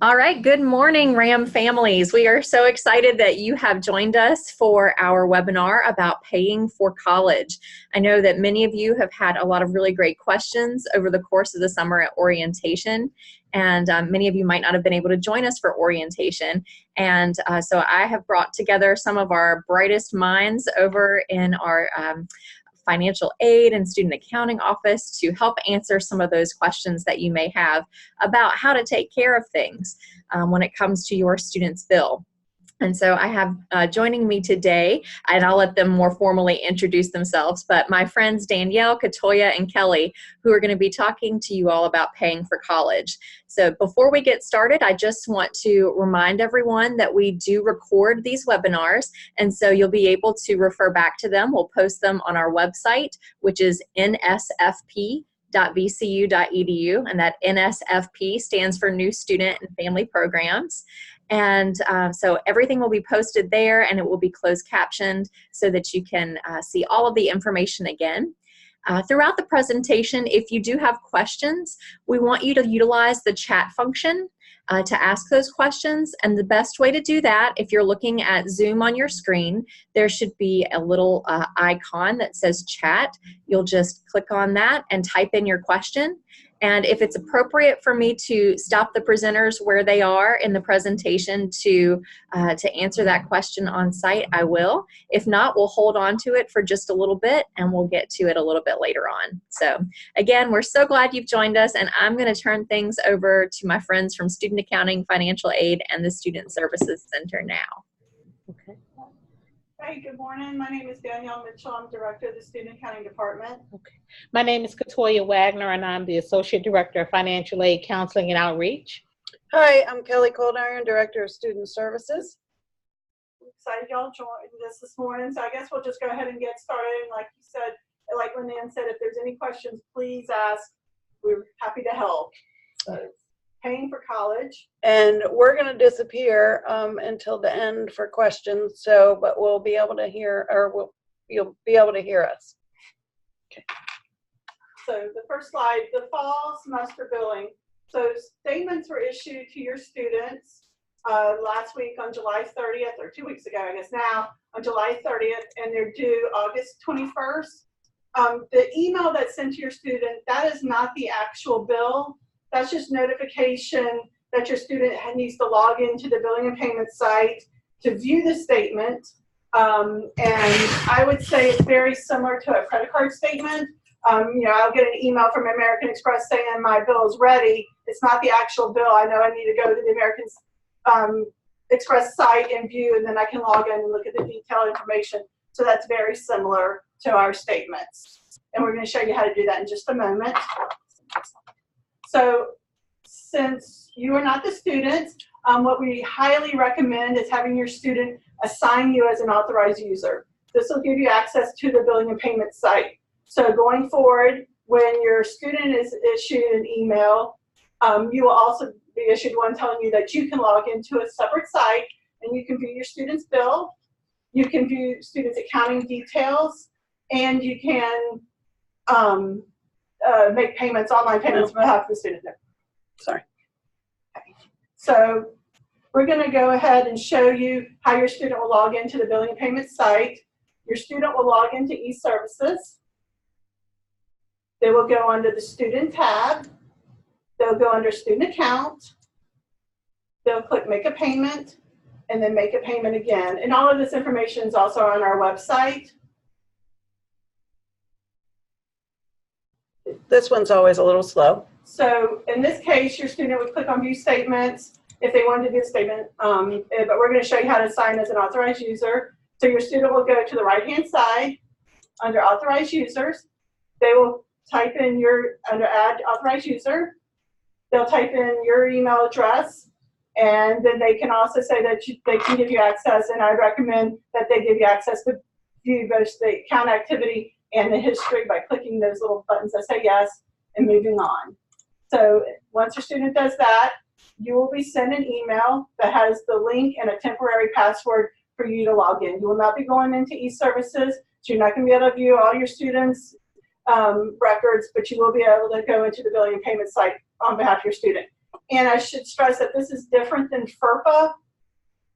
All right, good morning, RAM families. We are so excited that you have joined us for our webinar about paying for college. I know that many of you have had a lot of really great questions over the course of the summer at orientation, and many of you might not have been able to join us for orientation. And so I have brought together some of our brightest minds over in our financial aid and student accounting office to help answer some of those questions that you may have about how to take care of things when it comes to your student's bill. And so I have joining me today, and I'll let them more formally introduce themselves, but my friends Danielle, Katoya, and Kelly, who are going to be talking to you all about paying for college. So before we get started, I just want to remind everyone that we do record these webinars, and so you'll be able to refer back to them. We'll post them on our website, which is nsfp.vcu.edu, and that NSFP stands for New Student and Family Programs. And so everything will be posted there, and it will be closed captioned so that you can see all of the information again. Throughout the presentation, if you do have questions, we want you to utilize the chat function to ask those questions. And the best way to do that, if you're looking at Zoom on your screen, there should be a little icon that says chat. You'll just click on that and type in your question. And if it's appropriate for me to stop the presenters where they are in the presentation to answer that question on site, I will. If not, we'll hold on to it for just a little bit and we'll get to it a little bit later on. So again, we're so glad you've joined us, and I'm going to turn things over to my friends from Student Accounting, Financial Aid, and the Student Services Center now. Okay. Hey, good morning. My name is Danielle Mitchell. I'm Director of the Student Accounting Department. Okay. My name is Katoya Wagner, and I'm the Associate Director of Financial Aid Counseling and Outreach. Hi, I'm Kelly Coldiron, Director of Student Services. I'm excited y'all joined us this morning, so I guess we'll just go ahead and get started. Like you said, like Lynn said, if there's any questions, please ask. We're happy to help. So, paying for college. And we're going to disappear until the end for questions, but we'll be able to hear, or you'll be able to hear us. Okay. So the first slide, the fall semester billing. So statements were issued to your students last week on July 30th, or 2 weeks ago, I guess now, on July 30th, and they're due August 21st. The email that's sent to your student, that is not the actual bill. That's just notification that your student needs to log into the billing and payment site to view the statement. And I would say it's very similar to a credit card statement. I'll get an email from American Express saying my bill is ready. It's not the actual bill. I know I need to go to the American Express site and view, and then I can log in and look at the detailed information. So that's very similar to our statements. And we're going to show you how to do that in just a moment. So since you are not the student, what we highly recommend is having your student assign you as an authorized user. This will give you access to the billing and payment site. So going forward, when your student is issued an email, you will also be issued one telling you that you can log into a separate site and you can view your student's bill, you can view students' accounting details, and you can make payments, online payments on behalf of the student. Sorry. Okay. So we're going to go ahead and show you how your student will log into the billing and payment site. Your student will log into eServices. They will go under the student tab. They'll go under student account. They'll click make a payment and then make a payment again. And all of this information is also on our website. This one's always a little slow. So in this case, your student would click on view statements if they wanted to do a statement, but we're going to show you how to sign as an authorized user. So your student will go to the right-hand side under authorized users. They will type in under add authorized user. They'll type in your email address, and then they can also say that they can give you access, and I recommend that they give you access to view both the account activity and the history by clicking those little buttons that say yes and moving on. So once your student does that, you will be sent an email that has the link and a temporary password for you to log in. You will not be going into eServices, so you're not going to be able to view all your students' records, but you will be able to go into the billing and payment site on behalf of your student. And I should stress that this is different than FERPA.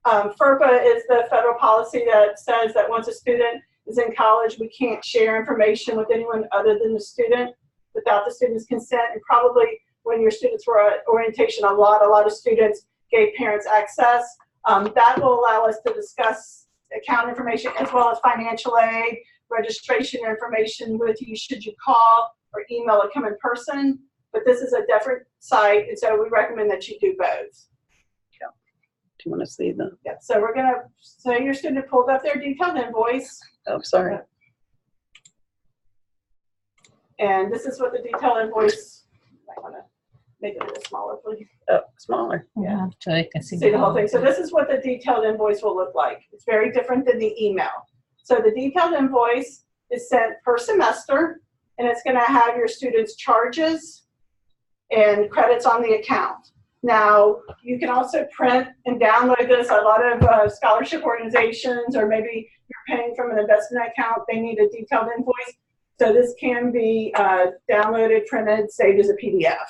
FERPA is the federal policy that says that once a student is in college, we can't share information with anyone other than the student without the student's consent. And probably when your students were at orientation, a lot of students gave parents access. That will allow us to discuss account information as well as financial aid, registration information with you should you call or email or come in person. But this is a different site, and so we recommend that you do both. Yeah. Do you want to see the? Yeah. So we're going to say your student pulled up their detailed invoice. Oh, sorry. And this is what the detailed invoice, I want to make it a little smaller, please. Oh, smaller. Yeah, so I can see See the whole thing. So this is what the detailed invoice will look like. It's very different than the email. So the detailed invoice is sent per semester, and it's going to have your students' charges and credits on the account. Now, you can also print and download this. A lot of scholarship organizations, or maybe you're paying from an investment account, they need a detailed invoice. So this can be downloaded, printed, saved as a PDF.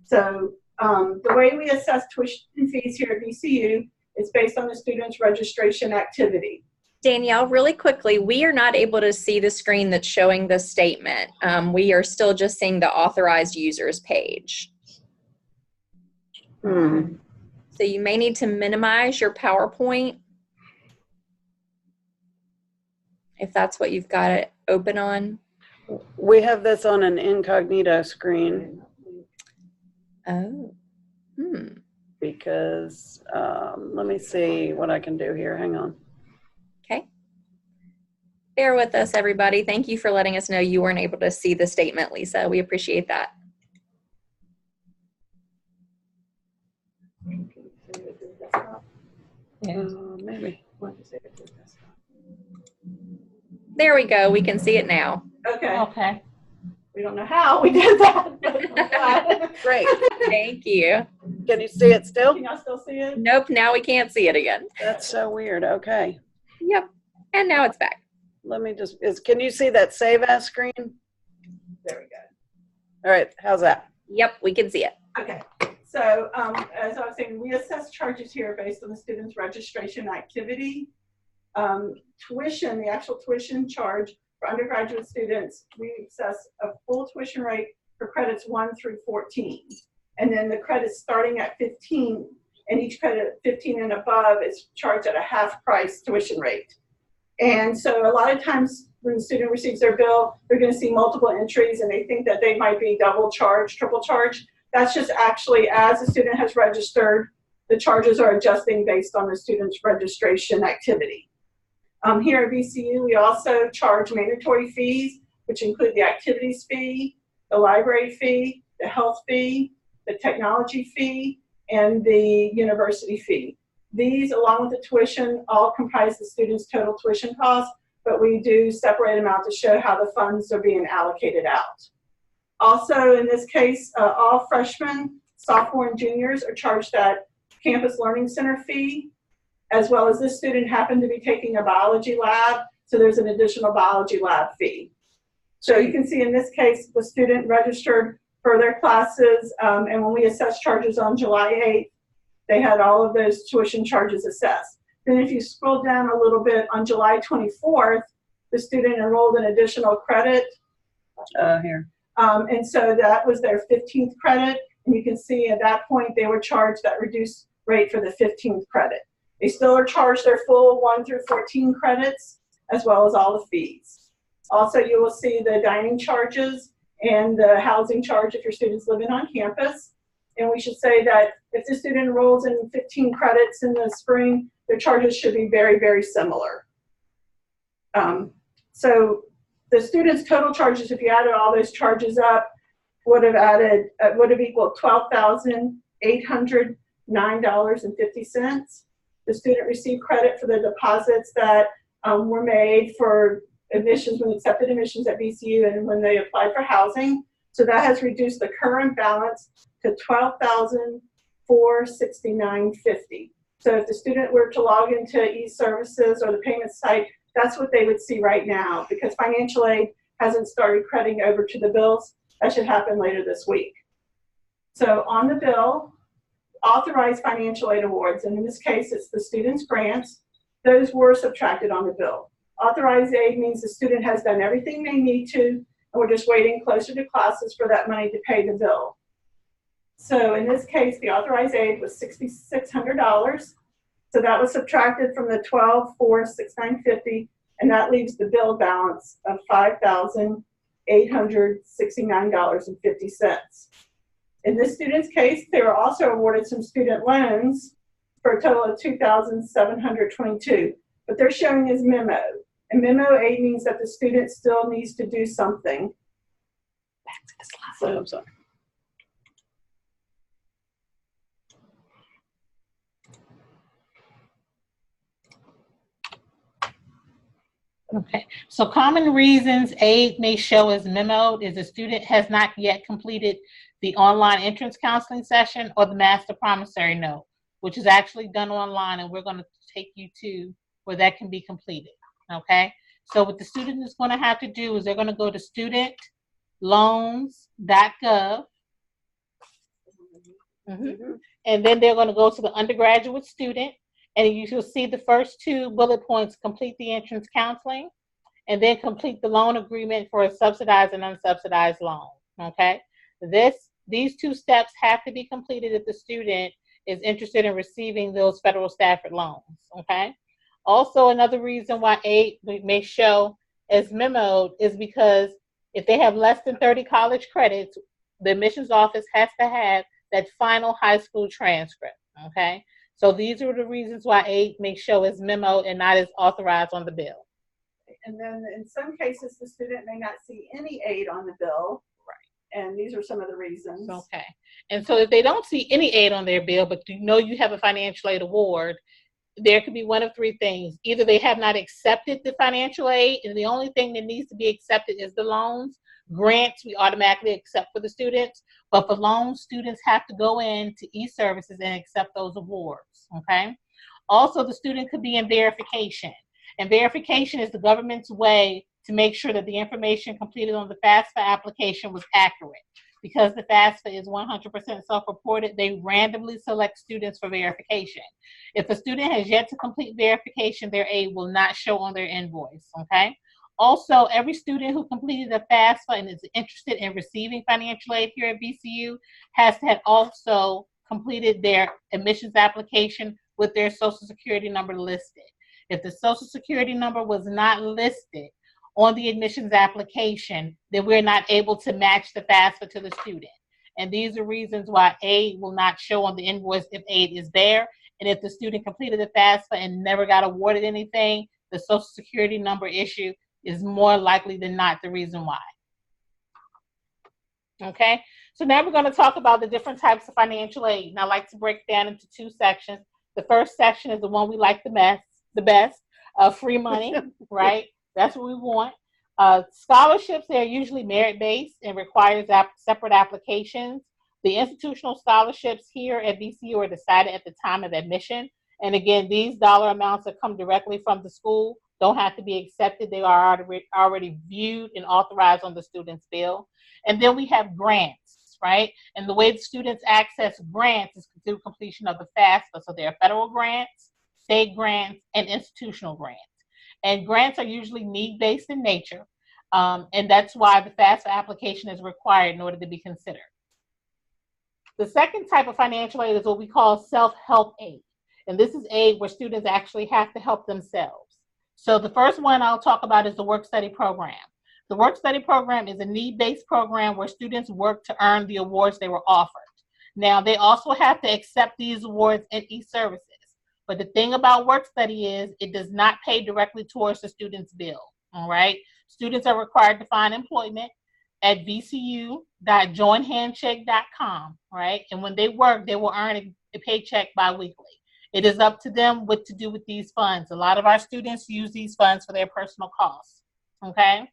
So the way we assess tuition fees here at VCU is based on the student's registration activity. Danielle, really quickly, we are not able to see the screen that's showing the statement. We are still just seeing the authorized users page. So you may need to minimize your PowerPoint if that's what you've got it open on. We have this on an incognito screen Oh. because, let me see what I can do here. Hang on. Okay. Bear with us, everybody. Thank you for letting us know you weren't able to see the statement, Lisa. We appreciate that. Maybe. There we go. We can see it now. Okay. Okay. We don't know how we did that. But Great. Thank you. Can you see it still? can y'all still see it? Nope, now we can't see it again. That's so weird. Okay. Yep. And now it's back. Let me just, can you see that save as screen? There we go. All right. How's that? Yep, we can see it. Okay, so as I was saying, we assess charges here based on the student's registration activity. Tuition, the actual tuition charge for undergraduate students, we assess a full tuition rate for credits 1 through 14. And then the credits starting at 15, and each credit 15 and above is charged at a half price tuition rate. And so a lot of times when the student receives their bill, they're going to see multiple entries and they think that they might be double charged, triple charged. That's just actually as the student has registered, the charges are adjusting based on the student's registration activity. Here at VCU, we also charge mandatory fees, which include the activities fee, the library fee, the health fee, the technology fee, and the university fee. These, along with the tuition, all comprise the student's total tuition cost, but we do separate them out to show how the funds are being allocated out. Also, in this case, all freshmen, sophomore, and juniors are charged that Campus Learning Center fee, as well as this student happened to be taking a biology lab, so there's an additional biology lab fee. So you can see in this case, the student registered for their classes, and when we assessed charges on July 8th, they had all of those tuition charges assessed. Then if you scroll down a little bit, on July 24th, the student enrolled an additional credit. Here. And so that was their 15th credit. And you can see at that point, they were charged that reduced rate for the 15th credit. They still are charged their full 1 through 14 credits, as well as all the fees. Also, you will see the dining charges and the housing charge if your student's living on campus. And we should say that if the student enrolls in 15 credits in the spring, their charges should be very, very similar. So the student's total charges, if you added all those charges up, would have equaled $12,809.50. The student received credit for the deposits that were made for admissions, when accepted admissions at VCU and when they applied for housing. So that has reduced the current balance to $12,469.50. So if the student were to log into e-services or the payment site, that's what they would see right now, because financial aid hasn't started crediting over to the bills. That should happen later this week. So on the bill, authorized financial aid awards, and in this case, it's the student's grants, those were subtracted on the bill. Authorized aid means the student has done everything they need to, and we're just waiting closer to classes for that money to pay the bill. So in this case, the authorized aid was $6,600. So that was subtracted from the $12,469.50, and that leaves the bill balance of $5,869.50. In this student's case, they were also awarded some student loans for a total of $2,722, but they're showing as memo. And memo aid means that the student still needs to do something. Back to the slide. So, I'm sorry. Okay, so common reasons aid may show as memoed is a student has not yet completed the online entrance counseling session or the master promissory note, which is actually done online, and we're going to take you to where that can be completed. Okay, so what the student is going to have to do is they're going to go to studentloans.gov, and then they're going to go to the undergraduate student, and you will see the first two bullet points: complete the entrance counseling, and then complete the loan agreement for a subsidized and unsubsidized loan. Okay, these two steps have to be completed if the student is interested in receiving those federal Stafford loans. Okay, also another reason why aid may show as memoed is because if they have less than 30 college credits, the admissions office has to have that final high school transcript. Okay. So these are the reasons why aid may show as memo and not as authorized on the bill. And then in some cases, the student may not see any aid on the bill. Right. And these are some of the reasons. Okay. And so if they don't see any aid on their bill, but you know you have a financial aid award, there could be one of three things. Either they have not accepted the financial aid, and the only thing that needs to be accepted is the loans. Grants, we automatically accept for the students, but for loans, students have to go in to e-services and accept those awards, okay? Also, the student could be in verification, and verification is the government's way to make sure that the information completed on the FAFSA application was accurate. Because the FAFSA is 100% self-reported, they randomly select students for verification. If a student has yet to complete verification, their aid will not show on their invoice, okay? Also, every student who completed a FAFSA and is interested in receiving financial aid here at VCU has to have also completed their admissions application with their Social Security number listed. If the Social Security number was not listed on the admissions application, then we're not able to match the FAFSA to the student. And these are reasons why aid will not show on the invoice if aid is there. And if the student completed the FAFSA and never got awarded anything, the Social Security number issue is more likely than not the reason why. Okay, so now we're going to talk about the different types of financial aid. And I like to break it down into two sections. The first section is the one we like the best, free money, right? That's what we want. Scholarships, they're usually merit-based and requires separate applications. The institutional scholarships here at VCU are decided at the time of admission. And again, these dollar amounts that come directly from the school don't have to be accepted. They are already viewed and authorized on the student's bill. And then we have grants, right? And the way the students access grants is through completion of the FAFSA. So there are federal grants, state grants, and institutional grants. And grants are usually need-based in nature. And that's why the FAFSA application is required in order to be considered. The second type of financial aid is what we call self-help aid. And this is aid where students actually have to help themselves. So the first one I'll talk about is the work-study program. The work-study program is a need-based program where students work to earn the awards they were offered. Now, they also have to accept these awards in e-services. But the thing about work-study is it does not pay directly towards the student's bill, all right? Students are required to find employment at vcu.joinhandshake.com, right? And when they work, they will earn a paycheck bi-weekly. It is up to them what to do with these funds. A lot of our students use these funds for their personal costs, okay?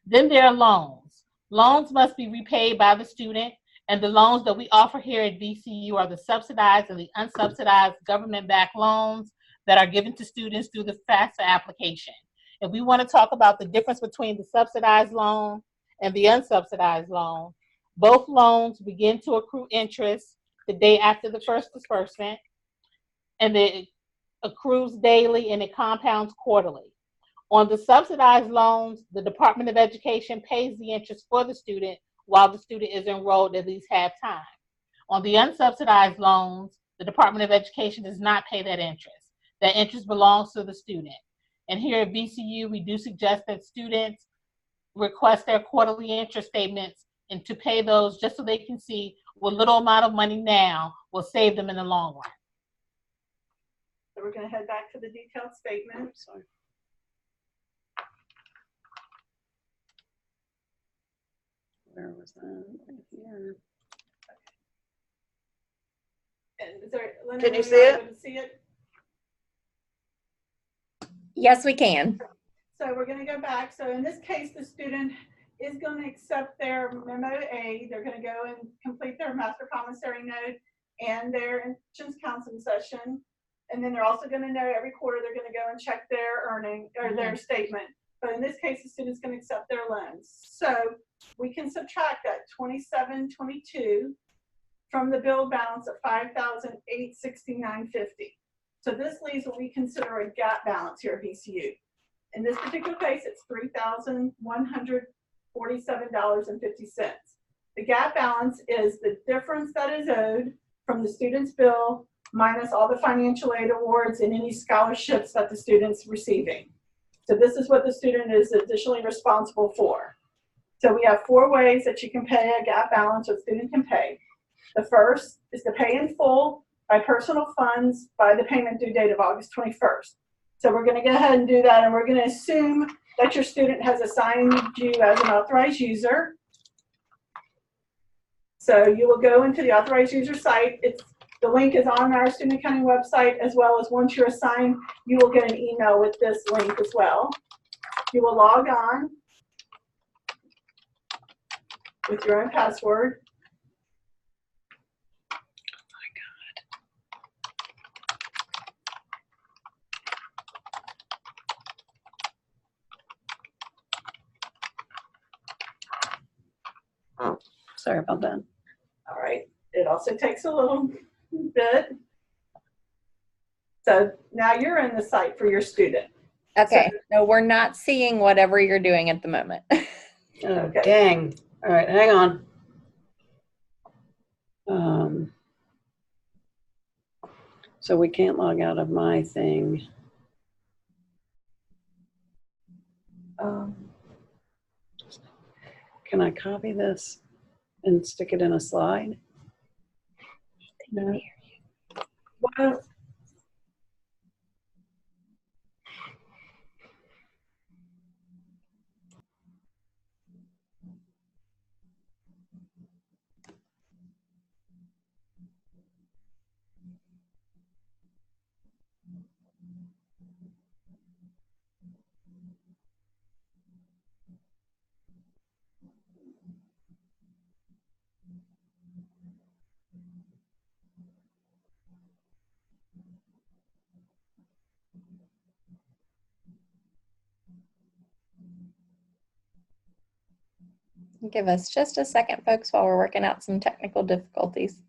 Then there are loans. Loans must be repaid by the student, and the loans that we offer here at VCU are the subsidized and the unsubsidized government-backed loans that are given to students through the FAFSA application. If we want to talk about the difference between the subsidized loan and the unsubsidized loan, Both loans begin to accrue interest the day after the first disbursement, and it accrues daily and it compounds quarterly. On the subsidized loans, the Department of Education pays the interest for the student while the student is enrolled at least half time. On the unsubsidized loans, the Department of Education does not pay that interest. That interest belongs to the student. And here at VCU, we do suggest that students request their quarterly interest statements and to pay those just so they can see what little amount of money now will save them in the long run. So we're going to head back to the detailed statement. Sorry. Where was that? Right here. And is there, Linda, Can you are see it? able to see it? Yes, we can. So we're going to go back. So in this case, the student is going to accept their Memo A. They're going to go and complete their master commissary note and their insurance counseling session. And then they're also going to know every quarter they're going to go and check their earning or their statement. But in this case, the student's going to accept their loans. So we can subtract that $27.22 from the bill balance of $5,869.50. So this leaves what we consider a gap balance here at VCU. In this particular case, it's $3,147.50. The gap balance is the difference that is owed from the student's bill minus all the financial aid awards and any scholarships that the student's receiving. So this is what the student is additionally responsible for. So we have 4 ways that you can pay a gap balance or the student can pay. The first is to pay in full by personal funds by the payment due date of August 21st. So we're going to go ahead and do that, and we're going to assume that your student has assigned you as an authorized user. So you will go into the authorized user site. The link is on our student accounting website, as well as once you're assigned, you will get an email with this link as well. You will log on with your own password. Sorry about that. All right, it also takes a little bit. So now you're in the site for your student. Okay. No, we're not seeing whatever you're doing at the moment. Oh, Okay. dang. All right, hang on. So we can't log out of my thing. Can I copy this and stick it in a slide? No. Well, Give us just a second, folks, while we're working out some technical difficulties.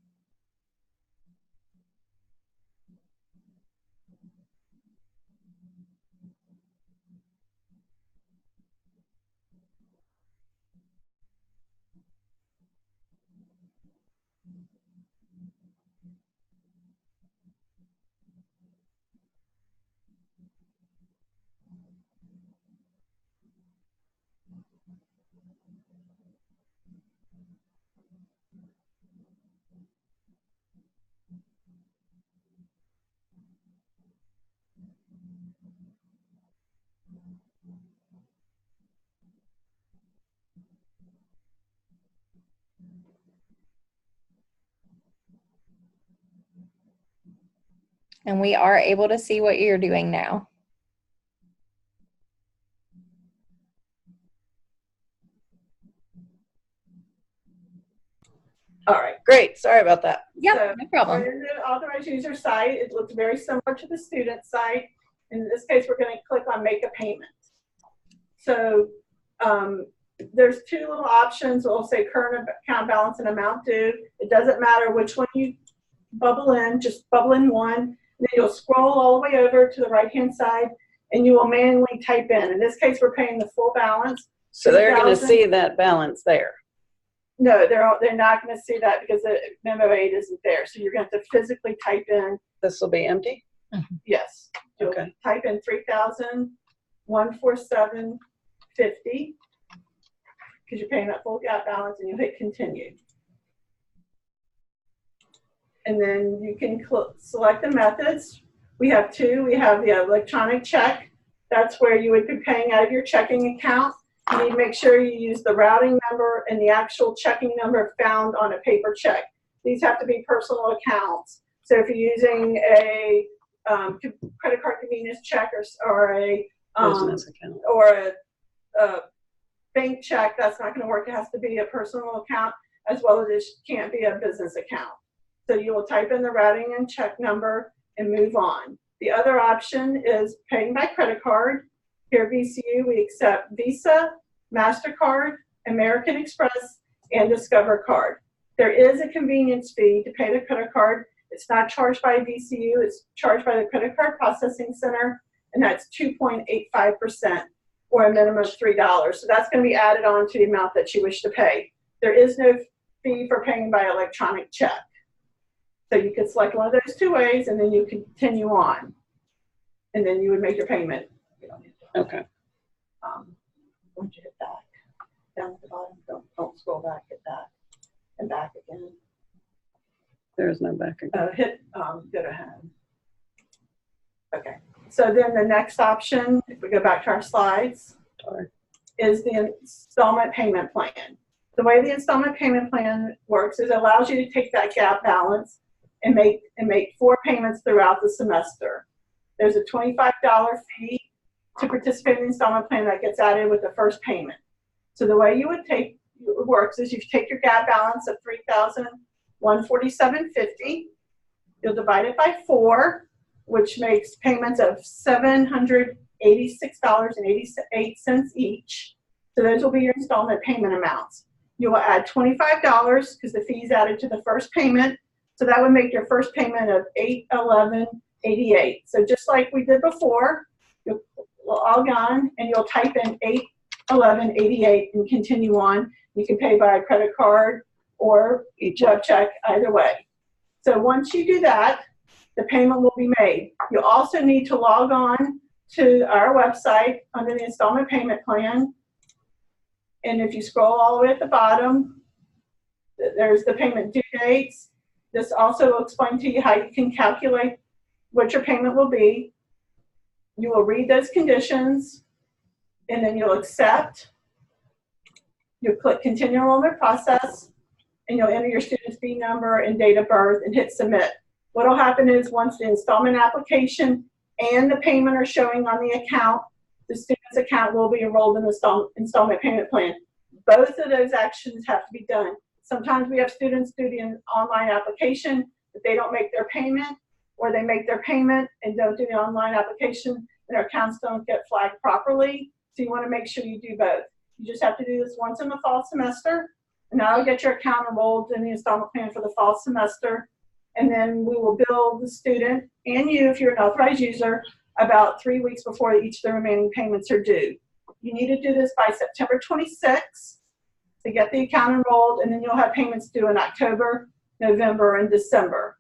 And we are able to see what you're doing now. all right. Great, sorry about that. Yeah, So no problem. we're in the authorized user site. It looks very similar to the student site. In this case, we're going to click on make a payment. So there's two little options. We'll say current account balance and amount due. It doesn't matter which one you bubble in, just bubble in one. Then you'll scroll all the way over to the right-hand side, and you will manually type in. In this case, we're paying the full balance. So they're going to 2,000. see that balance there. No, they're not going to see that because the memo aid isn't there. So you're going to have to physically type in. This will be empty? Yes. You'll Okay. type in 3,147.50 because you're paying that full gap balance, and you hit continue. And then you can select the methods. We have two. We have the electronic check. That's where you would be paying out of your checking account. You need to make sure you use the routing number and the actual checking number found on a paper check. These have to be personal accounts. So if you're using a credit card convenience check or a Business account. or a bank check, that's not going to work. It has to be a personal account, as well as it can't be a business account. So you will type in the routing and check number and move on. The other option is paying by credit card. Here at VCU, we accept Visa, MasterCard, American Express, and Discover Card. There is a convenience fee to pay the credit card. It's not charged by VCU. It's charged by the Credit Card Processing Center, and that's 2.85%, or a minimum of $3. So that's going to be added on to the amount that you wish to pay. There is no fee for paying by electronic check. So you could select one of those two ways, and then you continue on. And then you would make your payment. You don't need to, Okay. once you hit back, down at the bottom, don't scroll back, hit that, and back again. There is no back again. Hit go to home. Okay. So then the next option, if we go back to our slides, Sorry. is the installment payment plan. The way the installment payment plan works is it allows you to take that gap balance and make 4 payments throughout the semester. There's a $25 fee to participate in the installment plan that gets added with the first payment. So the way it works is you take your gap balance of $3,147.50. You'll divide it by 4, which makes payments of $786.88 each. So those will be your installment payment amounts. You will add $25 because the fee is added to the first payment. So that would make your first payment of $811.88. So just like we did before, you'll log on and you'll type in $811.88 and continue on. You can pay by a credit card or web check, either way. So once you do that, the payment will be made. You also need to log on to our website under the installment payment plan. And if you scroll all the way at the bottom, there's the payment due dates. This also will explain to you how you can calculate what your payment will be. You will read those conditions, and then you'll accept. You'll click continue enrollment process, and you'll enter your student's B number and date of birth and hit submit. What will happen is once the installment application and the payment are showing on the account, the student's account will be enrolled in the installment payment plan. Both of those actions have to be done. Sometimes we have students do the online application, but they don't make their payment, or they make their payment and don't do the online application, and their accounts don't get flagged properly. So you want to make sure you do both. You just have to do this once in the fall semester, and that'll get your account enrolled in the installment plan for the fall semester. And then we will bill the student and you, if you're an authorized user, about 3 weeks before each of the remaining payments are due. You need to do this by September 26th to get the account enrolled, and then you'll have payments due in October, November, and December.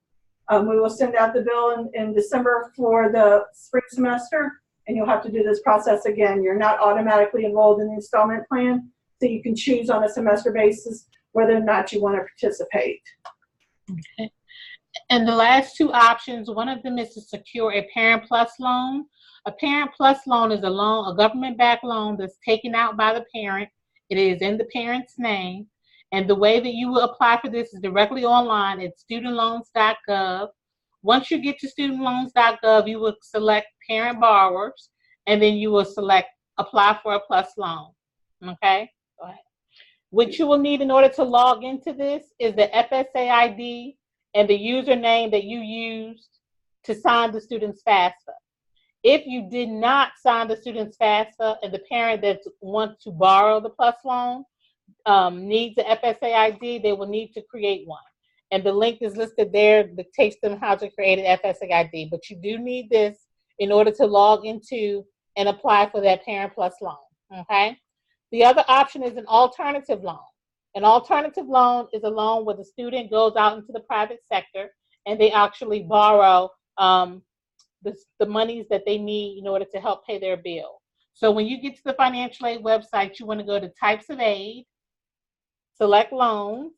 We will send out the bill in December for the spring semester, and you'll have to do this process again. You're not automatically enrolled in the installment plan, so you can choose on a semester basis whether or not you want to participate. Okay. And the last 2 options, one of them is to secure a Parent Plus loan. A Parent Plus loan is a loan, a government-backed loan that's taken out by the parent. It is in the parent's name. And the way that you will apply for this is directly online at studentloans.gov. Once you get to studentloans.gov, you will select parent borrowers, and then you will select apply for a plus loan. Okay? Go ahead. What you will need in order to log into this is the FSA ID and the username that you used to sign the student's FAFSA. If you did not sign the student's FAFSA and the parent that wants to borrow the PLUS loan needs a FSA ID, they will need to create one. And the link is listed there that takes them how to create an FSA ID. But you do need this in order to log into and apply for that Parent Plus loan, okay? The other option is an alternative loan. An alternative loan is a loan where the student goes out into the private sector and they actually borrow the monies that they need in order to help pay their bill. So when you get to the financial aid website, you want to go to types of aid, select loans.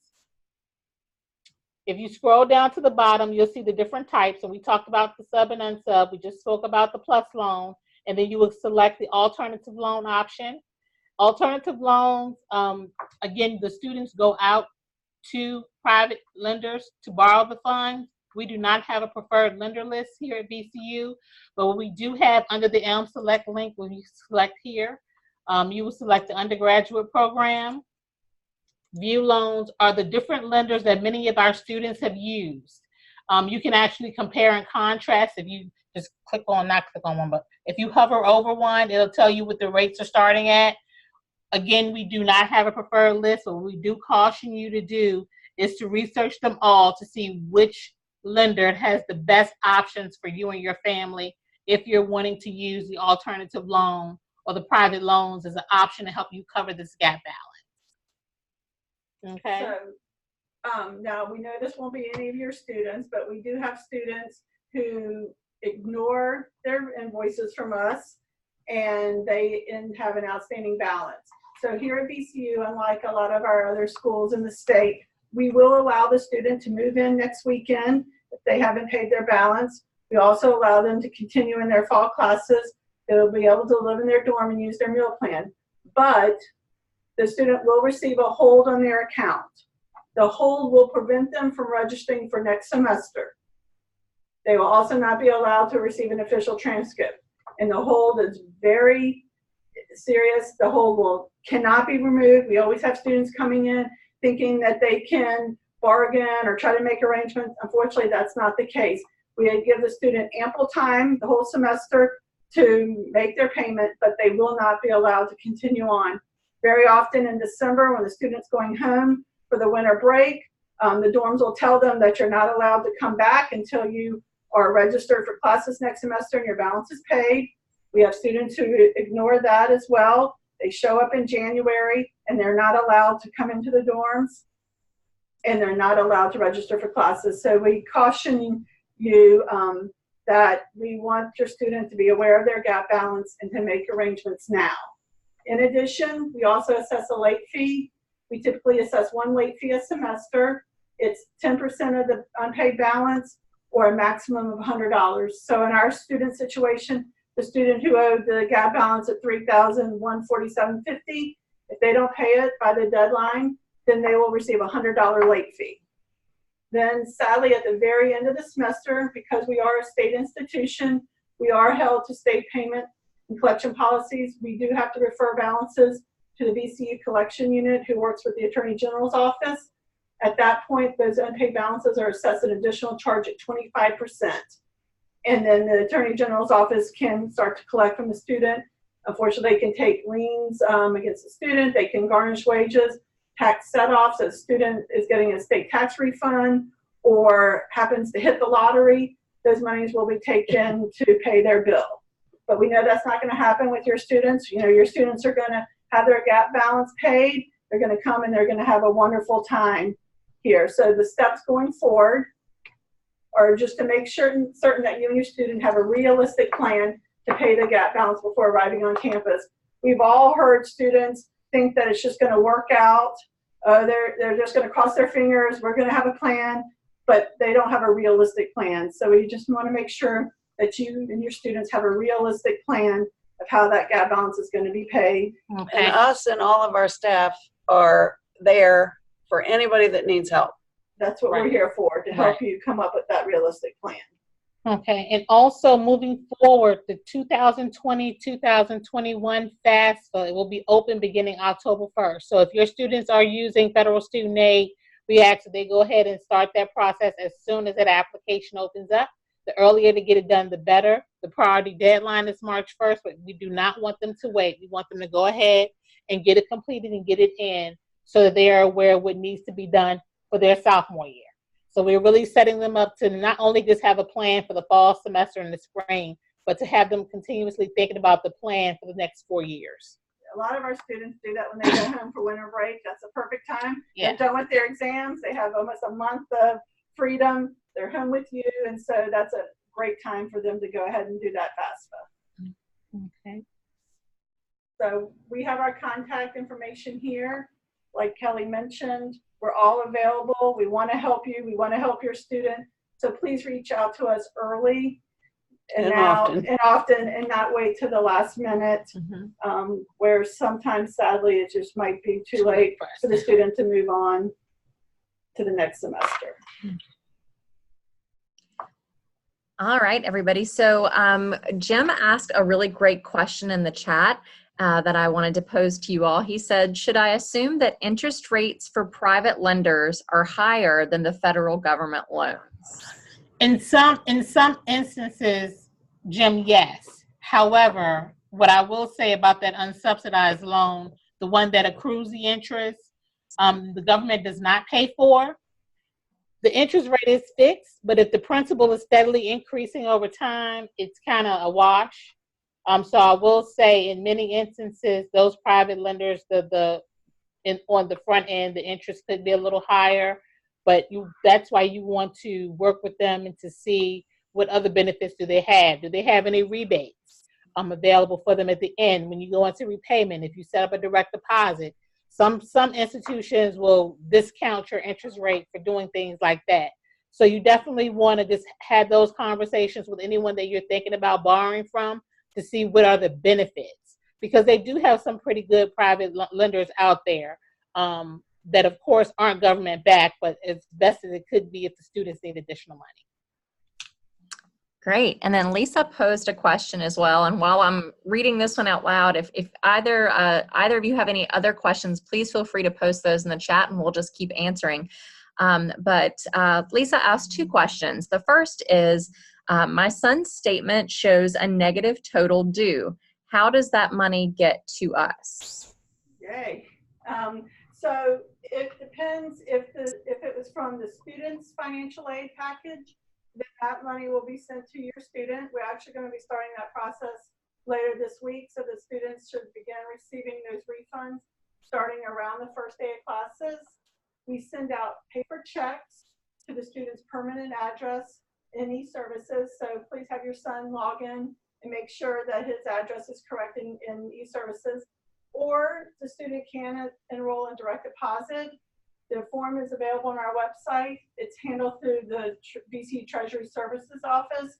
If you scroll down to the bottom, you'll see the different types. And we talked about the sub and unsub. We just spoke about the PLUS loan. And then you will select the alternative loan option. Alternative loans, again, the students go out to private lenders to borrow the funds. We do not have a preferred lender list here at VCU, but what we do have under the Elm Select link, when you select here, you will select the undergraduate program. View loans are the different lenders that many of our students have used. You can actually compare and contrast if you just not click on one, but if you hover over one, it'll tell you what the rates are starting at. Again, we do not have a preferred list. What we do caution you to do is to research them all to see which lender has the best options for you and your family if you're wanting to use the alternative loan or the private loans as an option to help you cover this gap balance. Okay. So now we know this won't be any of your students, but we do have students who ignore their invoices from us and they have an outstanding balance. So here at VCU, unlike a lot of our other schools in the state, we will allow the student to move in next weekend if they haven't paid their balance. We also allow them to continue in their fall classes. They'll be able to live in their dorm and use their meal plan. But the student will receive a hold on their account. The hold will prevent them from registering for next semester. They will also not be allowed to receive an official transcript. And the hold is very serious. The hold cannot be removed. We always have students coming in thinking that they can bargain or try to make arrangements. Unfortunately, that's not the case. We give the student ample time the whole semester to make their payment, but they will not be allowed to continue on. Very often in December, when the student's going home for the winter break, the dorms will tell them that you're not allowed to come back until you are registered for classes next semester and your balance is paid. We have students who ignore that as well. They show up in January and they're not allowed to come into the dorms and they're not allowed to register for classes. So we caution you that we want your student to be aware of their gap balance and to make arrangements now. In addition, we also assess a late fee. We typically assess one late fee a semester. It's 10% of the unpaid balance or a maximum of $100. So in our student situation, the student who owed the gap balance at $3,147.50, if they don't pay it by the deadline, then they will receive a $100 late fee. Then sadly, at the very end of the semester, because we are a state institution, we are held to state payment and collection policies. We do have to refer balances to the VCU collection unit who works with the Attorney General's office. At that point, those unpaid balances are assessed an additional charge at 25%. And then the Attorney General's office can start to collect from the student. Unfortunately, they can take liens against the student. They can garnish wages, tax set-offs. If a student is getting a state tax refund or happens to hit the lottery, those monies will be taken to pay their bill. But we know that's not going to happen with your students. You know, your students are going to have their gap balance paid. They're going to come and they're going to have a wonderful time here. So the steps going forward are just to make certain that you and your student have a realistic plan to pay the gap balance before arriving on campus. We've all heard students think that it's just going to work out. They're just going to cross their fingers. We're going to have a plan, but they don't have a realistic plan. So we just want to make sure that you and your students have a realistic plan of how that gap balance is going to be paid. Okay. And us and all of our staff are there for anybody that needs help. That's what we're here for, to help you come up with that realistic plan. Okay, and also moving forward, the 2020-2021 FAFSA, it will be open beginning October 1st. So if your students are using federal student aid, we ask that they go ahead and start that process as soon as that application opens up. The earlier to get it done, the better. The priority deadline is March 1st, but we do not want them to wait. We want them to go ahead and get it completed and get it in so that they are aware of what needs to be done for their sophomore year. So we're really setting them up to not only just have a plan for the fall semester and the spring, but to have them continuously thinking about the plan for the next 4 years. A lot of our students do that when they go home for winter break. That's a perfect time. Yeah. They're done with their exams. They have almost a month of freedom. They're home with you, and so that's a great time for them to go ahead and do that FAFSA. Okay. So we have our contact information here. Like Kelly mentioned, we're all available. We want to help you. We want to help your student. So please reach out to us early and often, and not wait to the last minute, where sometimes, sadly, it just might be too late for the student to move on to the next semester. All right, everybody. So Jim asked a really great question in the chat that I wanted to pose to you all. He said, should I assume that interest rates for private lenders are higher than the federal government loans? In some instances, Jim, yes. However, what I will say about that unsubsidized loan, the one that accrues the interest, the government does not pay for. The interest rate is fixed, but if the principal is steadily increasing over time, it's kind of a wash. So I will say in many instances, those private lenders, on the front end, the interest could be a little higher, but that's why you want to work with them and to see what other benefits do they have. Do they have any rebates available for them at the end when you go into repayment? If you set up a direct deposit, some institutions will discount your interest rate for doing things like that. So you definitely want to just have those conversations with anyone that you're thinking about borrowing from to see what are the benefits, because they do have some pretty good private lenders out there that of course aren't government backed, but as best as it could be if the students need additional money. Great. And then Lisa posed a question as well. And while I'm reading this one out loud, if either of you have any other questions, please feel free to post those in the chat and we'll just keep answering. But Lisa asked two questions. The first is, my son's statement shows a negative total due. How does that money get to us? Yay. So it depends if it was from the student's financial aid package, then that money will be sent to your student. We're actually going to be starting that process later this week, so the students should begin receiving those refunds starting around the first day of classes. We send out paper checks to the student's permanent address in e-services, so please have your son log in and make sure that his address is correct in e-services. Or the student can enroll in direct deposit. The form is available on our website. It's handled through the DC Treasury Services Office.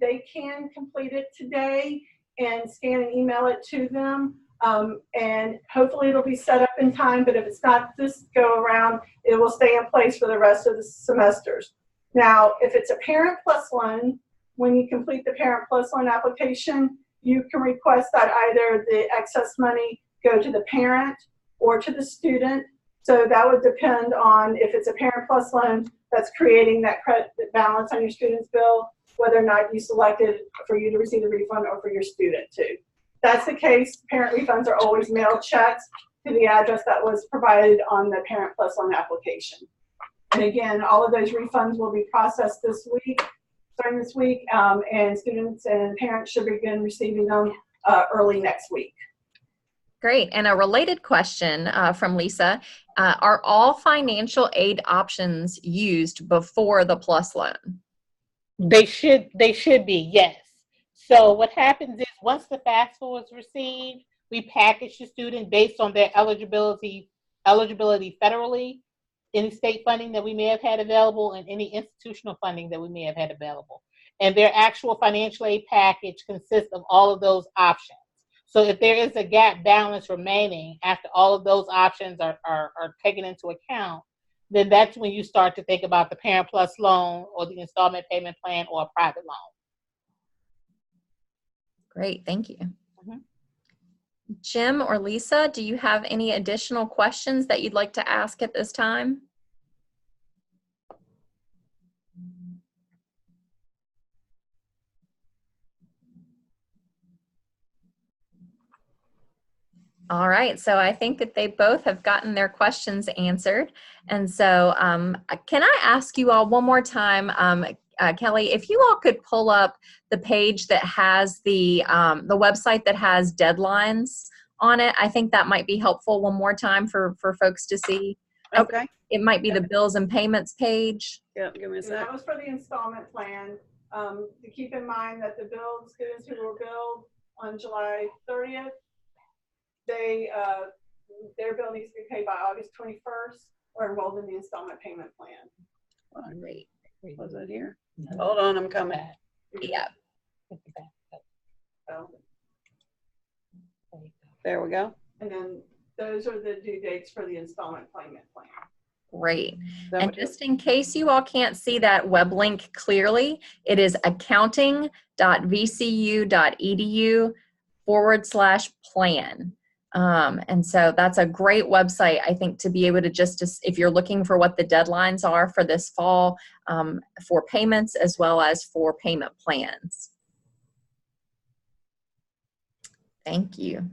They can complete it today and scan and email it to them. And hopefully it'll be set up in time, but if it's not this go around, it will stay in place for the rest of the semesters. Now, if it's a Parent Plus loan, when you complete the Parent Plus loan application, you can request that either the excess money go to the parent or to the student. So that would depend on if it's a Parent Plus loan that's creating that credit balance on your student's bill, whether or not you selected for you to receive the refund or for your student to. If that's the case, parent refunds are always mailed checks to the address that was provided on the Parent Plus loan application. And again, all of those refunds will be processed this week, starting this week, and students and parents should begin receiving them early next week. Great. And a related question from Lisa, are all financial aid options used before the PLUS loan? They should be, yes. So what happens is once the FAFSA is received, we package the student based on their eligibility federally, any state funding that we may have had available, and any institutional funding that we may have had available. And their actual financial aid package consists of all of those options. So if there is a gap balance remaining after all of those options are taken into account, then that's when you start to think about the Parent Plus loan or the installment payment plan or a private loan. Great, thank you. Jim or Lisa, do you have any additional questions that you'd like to ask at this time? All right, so I think that they both have gotten their questions answered. And so can I ask you all one more time, Kelly, if you all could pull up the page that has the website that has deadlines on it. I think that might be helpful one more time for folks to see. Okay. It might be the bills and payments page. Yeah, give me a And sec. that was for the installment plan. To keep in mind that the students who were billed on July 30th, their bill needs to be paid by August 21st or enrolled in the installment payment plan. Great. Was it here? Hold on, I'm coming. Yeah. So, There we go. and then those are the due dates for the installment payment plan. Great. Is that And what you- just in case you all can't see that web link clearly, it is accounting.vcu.edu/plan. And so that's a great website, I think, to be able to if you're looking for what the deadlines are for this fall for payments as well as for payment plans. Thank you.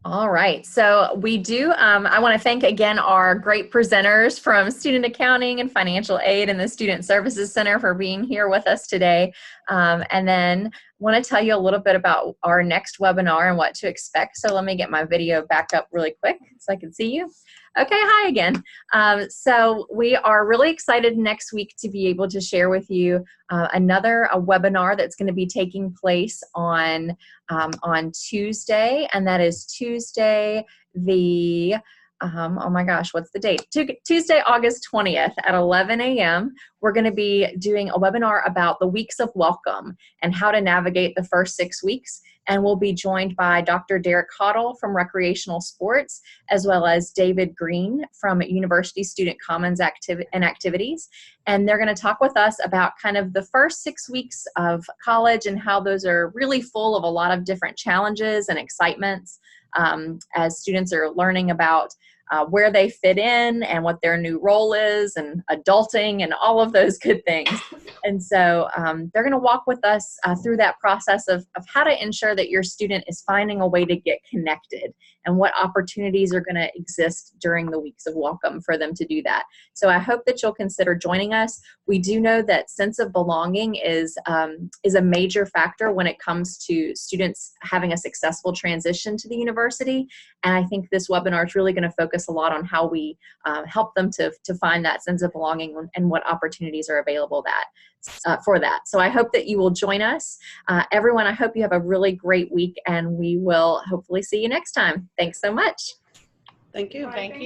All right, so we do, I want to thank again our great presenters from Student Accounting and Financial Aid and the Student Services Center for being here with us today. And then want to tell you a little bit about our next webinar and what to expect. So let me get my video back up really quick so I can see you. Okay, hi again. So we are really excited next week to be able to share with you another webinar that's going to be taking place on Tuesday, and that is Tuesday the, oh my gosh, what's the date? Tuesday, August 20th at 11 a.m. We're going to be doing a webinar about the weeks of welcome and how to navigate the first 6 weeks. And we'll be joined by Dr. Derek Cottle from Recreational Sports, as well as David Green from University Student Commons Activities. And they're going to talk with us about kind of the first 6 weeks of college and how those are really full of a lot of different challenges and excitements as students are learning about where they fit in and what their new role is and adulting and all of those good things. And so they're going to walk with us through that process of how to ensure that your student is finding a way to get connected and what opportunities are going to exist during the weeks of welcome for them to do that. So I hope that you'll consider joining us. We do know that sense of belonging is a major factor when it comes to students having a successful transition to the university. And I think this webinar is really going to focus a lot on how we help them to find that sense of belonging and what opportunities are available for that. So I hope that you will join us. Everyone, I hope you have a really great week, and we will hopefully see you next time. Thanks so much. Thank you. All right, Thank thank